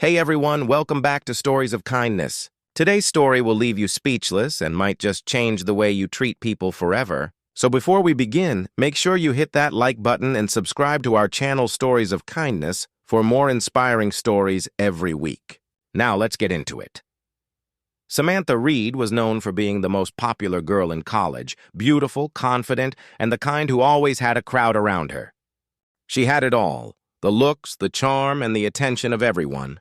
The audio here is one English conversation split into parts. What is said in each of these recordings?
Hey everyone, welcome back to Stories of Kindness. Today's story will leave you speechless and might just change the way you treat people forever. So before we begin, make sure you hit that like button and subscribe to our channel Stories of Kindness for more inspiring stories every week. Now let's get into it. Samantha Reed was known for being the most popular girl in college, beautiful, confident, and the kind who always had a crowd around her. She had it all, the looks, the charm, and the attention of everyone.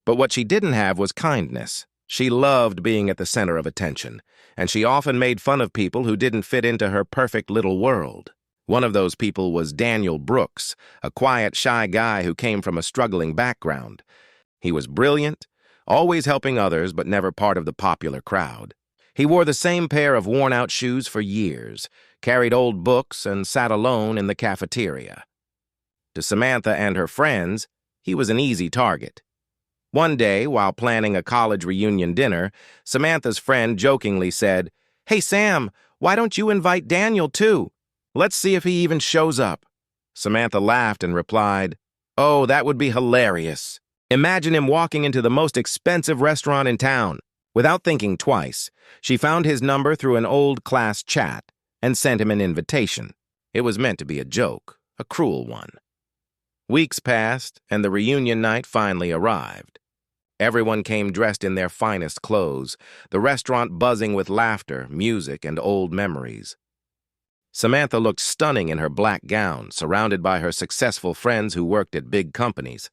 But what she didn't have was kindness. She loved being at the center of attention, and she often made fun of people who didn't fit into her perfect little world. One of those people was Daniel Brooks, a quiet, shy guy who came from a struggling background. He was brilliant, always helping others but never part of the popular crowd. He wore the same pair of worn-out shoes for years, carried old books, and sat alone in the cafeteria. To Samantha and her friends, he was an easy target. One day, while planning a college reunion dinner, Samantha's friend jokingly said, "Hey, Sam, why don't you invite Daniel too? Let's see if he even shows up." Samantha laughed and replied, "Oh, that would be hilarious. Imagine him walking into the most expensive restaurant in town." Without thinking twice, she found his number through an old class chat and sent him an invitation. It was meant to be a joke, a cruel one. Weeks passed, and the reunion night finally arrived. Everyone came dressed in their finest clothes, the restaurant buzzing with laughter, music, and old memories. Samantha looked stunning in her black gown, surrounded by her successful friends who worked at big companies.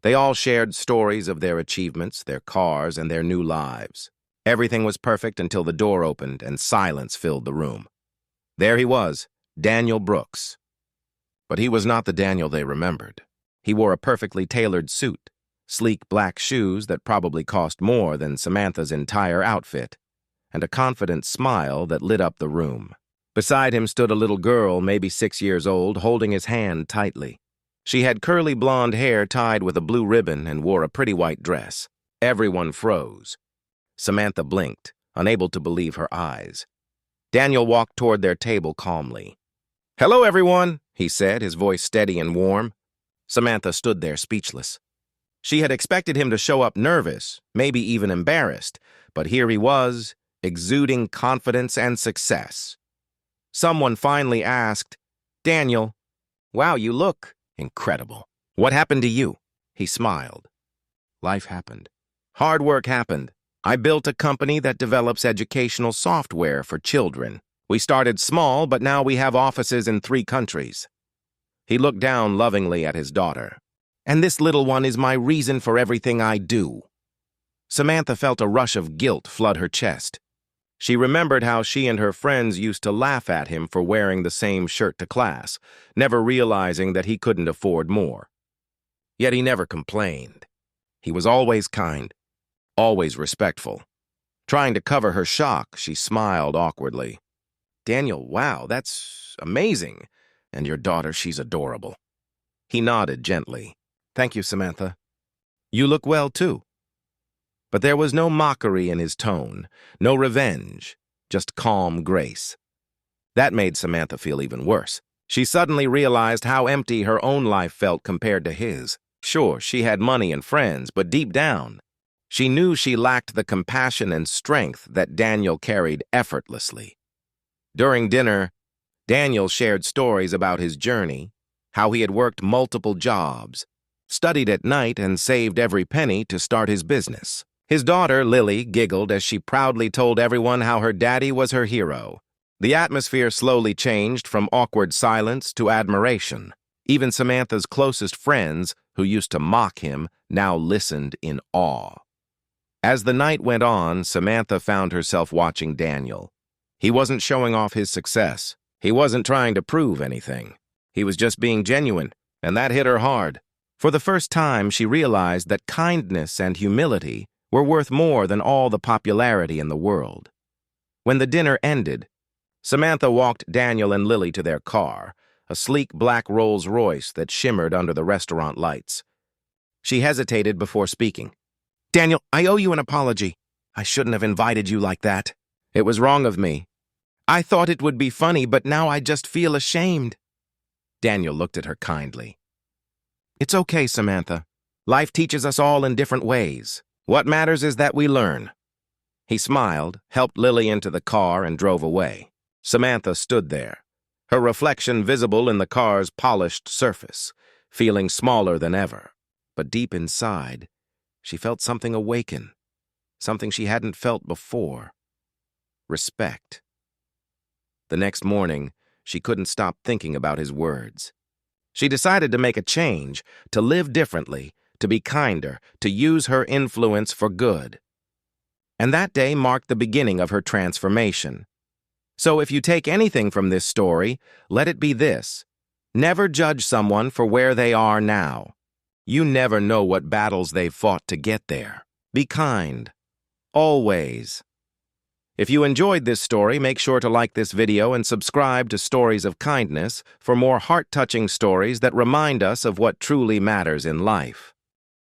They all shared stories of their achievements, their cars, and their new lives. Everything was perfect until the door opened and silence filled the room. There he was, Daniel Brooks. But he was not the Daniel they remembered. He wore a perfectly tailored suit, sleek black shoes that probably cost more than Samantha's entire outfit, and a confident smile that lit up the room. Beside him stood a little girl, maybe 6 years old, holding his hand tightly. She had curly blonde hair tied with a blue ribbon and wore a pretty white dress. Everyone froze. Samantha blinked, unable to believe her eyes. Daniel walked toward their table calmly. "Hello, everyone," he said, his voice steady and warm. Samantha stood there speechless. She had expected him to show up nervous, maybe even embarrassed, but here he was, exuding confidence and success. Someone finally asked, "Daniel, wow, you look incredible. What happened to you?" He smiled. "Life happened. Hard work happened. I built a company that develops educational software for children. We started small, but now we have offices in 3 countries. He looked down lovingly at his daughter. "And this little one is my reason for everything I do." Samantha felt a rush of guilt flood her chest. She remembered how she and her friends used to laugh at him for wearing the same shirt to class, never realizing that he couldn't afford more. Yet he never complained. He was always kind, always respectful. Trying to cover her shock, she smiled awkwardly. "Daniel, wow, that's amazing. And your daughter, she's adorable." He nodded gently. "Thank you, Samantha. You look well, too." But there was no mockery in his tone, no revenge, just calm grace. That made Samantha feel even worse. She suddenly realized how empty her own life felt compared to his. Sure, she had money and friends, but deep down, she knew she lacked the compassion and strength that Daniel carried effortlessly. During dinner, Daniel shared stories about his journey, how he had worked multiple jobs, studied at night, and saved every penny to start his business. His daughter, Lily, giggled as she proudly told everyone how her daddy was her hero. The atmosphere slowly changed from awkward silence to admiration. Even Samantha's closest friends, who used to mock him, now listened in awe. As the night went on, Samantha found herself watching Daniel. He wasn't showing off his success. He wasn't trying to prove anything. He was just being genuine, and that hit her hard. For the first time, she realized that kindness and humility were worth more than all the popularity in the world. When the dinner ended, Samantha walked Daniel and Lily to their car, a sleek black Rolls-Royce that shimmered under the restaurant lights. She hesitated before speaking. "Daniel, I owe you an apology. I shouldn't have invited you like that. It was wrong of me. I thought it would be funny, but now I just feel ashamed." Daniel looked at her kindly. "It's okay, Samantha. Life teaches us all in different ways. What matters is that we learn." He smiled, helped Lily into the car, and drove away. Samantha stood there, her reflection visible in the car's polished surface, feeling smaller than ever. But deep inside, she felt something awaken, something she hadn't felt before: respect. The next morning, she couldn't stop thinking about his words. She decided to make a change, to live differently, to be kinder, to use her influence for good. And that day marked the beginning of her transformation. So if you take anything from this story, let it be this: never judge someone for where they are now. You never know what battles they've fought to get there. Be kind. Always. If you enjoyed this story, make sure to like this video and subscribe to Stories of Kindness for more heart-touching stories that remind us of what truly matters in life.